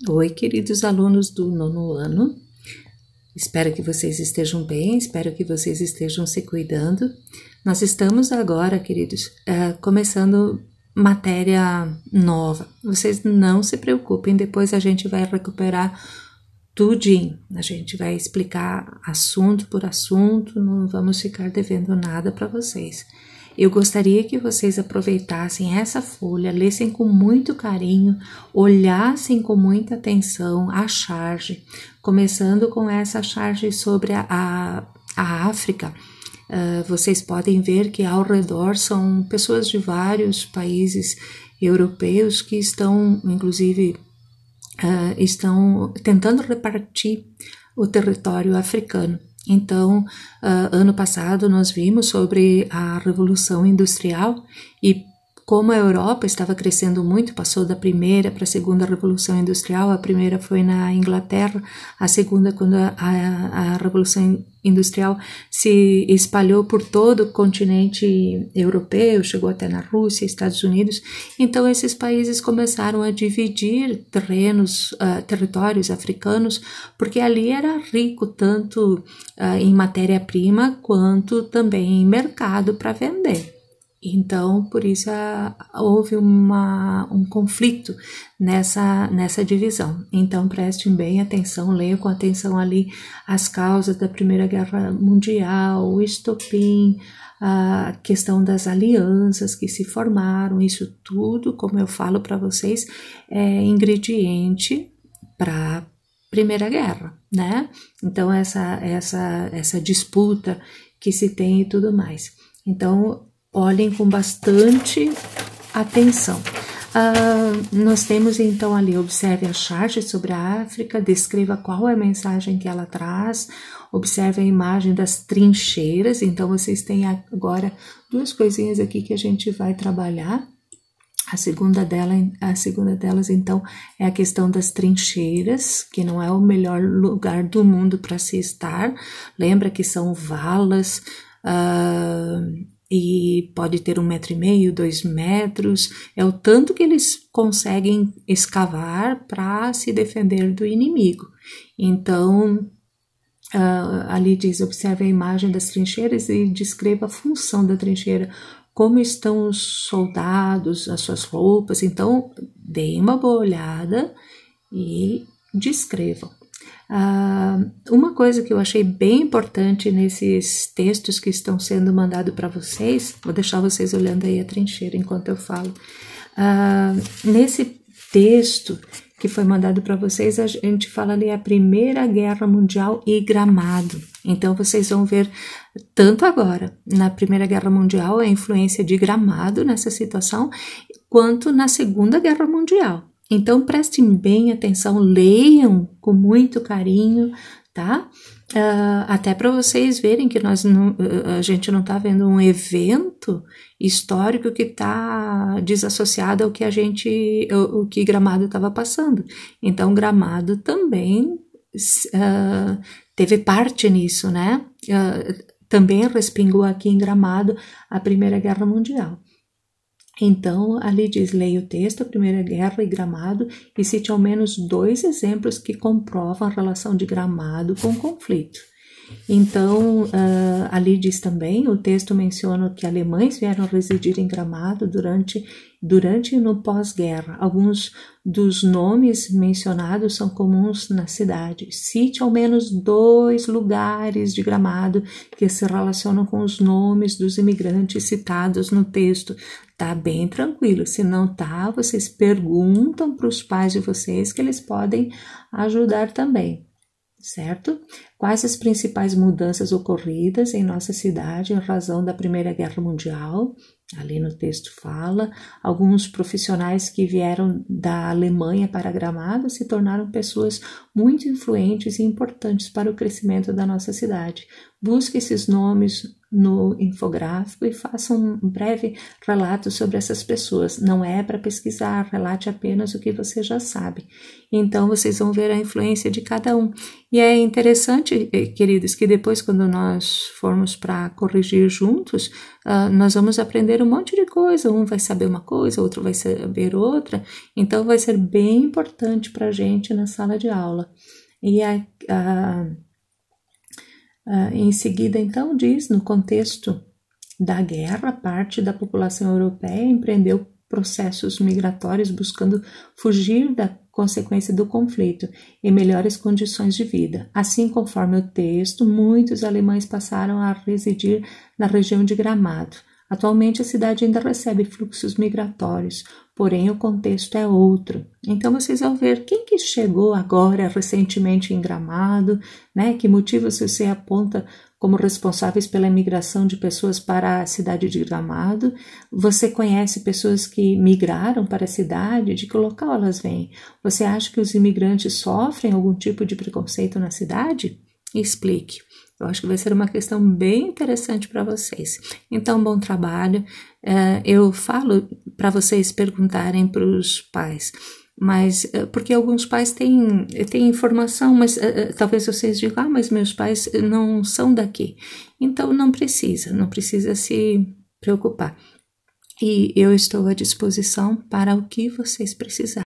Oi, queridos alunos do nono ano. Espero que vocês estejam bem, espero que vocês estejam se cuidando. Nós estamos agora, queridos, começando matéria nova. Vocês não se preocupem, depois a gente vai recuperar tudinho. A gente vai explicar assunto por assunto, não vamos ficar devendo nada para vocês. Eu gostaria que vocês aproveitassem essa folha, lessem com muito carinho, olhassem com muita atenção a charge, começando com essa charge sobre a África. Vocês podem ver que ao redor são pessoas de vários países europeus que estão, inclusive, estão tentando repartir o território africano. Então, ano passado nós vimos sobre a Revolução Industrial e como a Europa estava crescendo muito, passou da primeira para a segunda Revolução Industrial. A primeira foi na Inglaterra, a segunda quando a Revolução Industrial se espalhou por todo o continente europeu, chegou até na Rússia, Estados Unidos. Então esses países começaram a dividir territórios africanos, porque ali era rico tanto em matéria-prima quanto também em mercado para vender. Então, por isso houve um conflito nessa divisão. Então, prestem bem atenção, leiam com atenção ali as causas da Primeira Guerra Mundial, o estopim, a questão das alianças que se formaram, isso tudo, como eu falo para vocês, é ingrediente para a Primeira Guerra, né? Então, essa disputa que se tem e tudo mais. Então, olhem com bastante atenção. Nós temos então ali, observe a charge sobre a África, descreva qual é a mensagem que ela traz, observe a imagem das trincheiras. Então vocês têm agora duas coisinhas aqui que a gente vai trabalhar. A segunda delas, então, é a questão das trincheiras, que não é o melhor lugar do mundo para se estar. Lembra que são valas, e pode ter 1,5 metro, 2 metros, é o tanto que eles conseguem escavar para se defender do inimigo. Então, ali diz, observe a imagem das trincheiras e descreva a função da trincheira, como estão os soldados, as suas roupas. Então, deem uma boa olhada e descrevam. Uma coisa que eu achei bem importante nesses textos que estão sendo mandados para vocês, vou deixar vocês olhando aí a trincheira enquanto eu falo. Nesse texto que foi mandado para vocês, a gente fala ali a Primeira Guerra Mundial e Gramado. Então vocês vão ver tanto agora na Primeira Guerra Mundial a influência de Gramado nessa situação, quanto na Segunda Guerra Mundial. Então, prestem bem atenção, leiam com muito carinho, tá? Até para vocês verem que a gente não está vendo um evento histórico que está desassociado ao que o que Gramado estava passando. Então, Gramado também teve parte nisso, né? Também respingou aqui em Gramado a Primeira Guerra Mundial. Então, ali diz, leia o texto, a Primeira Guerra e Gramado, e cite ao menos 2 exemplos que comprovam a relação de Gramado com o conflito. Então, ali diz também, o texto menciona que alemães vieram residir em Gramado durante e no pós-guerra. Alguns dos nomes mencionados são comuns na cidade. Cite ao menos 2 lugares de Gramado que se relacionam com os nomes dos imigrantes citados no texto. Tá bem tranquilo. Se não tá, vocês perguntam para os pais de vocês que eles podem ajudar também. Certo? Quais as principais mudanças ocorridas em nossa cidade em razão da Primeira Guerra Mundial? Ali no texto fala, alguns profissionais que vieram da Alemanha para Gramado se tornaram pessoas muito influentes e importantes para o crescimento da nossa cidade. Busque esses nomes no infográfico e faça um breve relato sobre essas pessoas. Não é para pesquisar, relate apenas o que você já sabe. Então, vocês vão ver a influência de cada um. E é interessante, queridos, que depois, quando nós formos para corrigir juntos, nós vamos aprender um monte de coisa. Um vai saber uma coisa, outro vai saber outra. Então, vai ser bem importante para a gente na sala de aula. E em seguida, então, diz, no contexto da guerra, parte da população europeia empreendeu processos migratórios buscando fugir da consequência do conflito e melhores condições de vida. Assim, conforme o texto, muitos alemães passaram a residir na região de Gramado. Atualmente, a cidade ainda recebe fluxos migratórios, porém o contexto é outro. Então, vocês vão ver quem que chegou agora recentemente em Gramado, né? Que motivos você aponta como responsáveis pela imigração de pessoas para a cidade de Gramado. Você conhece pessoas que migraram para a cidade? De que local elas vêm? Você acha que os imigrantes sofrem algum tipo de preconceito na cidade? Explique. Eu acho que vai ser uma questão bem interessante para vocês. Então, bom trabalho. Eu falo para vocês perguntarem para os pais, mas porque alguns pais têm informação, mas talvez vocês digam, mas meus pais não são daqui. Então, não precisa se preocupar. E eu estou à disposição para o que vocês precisarem.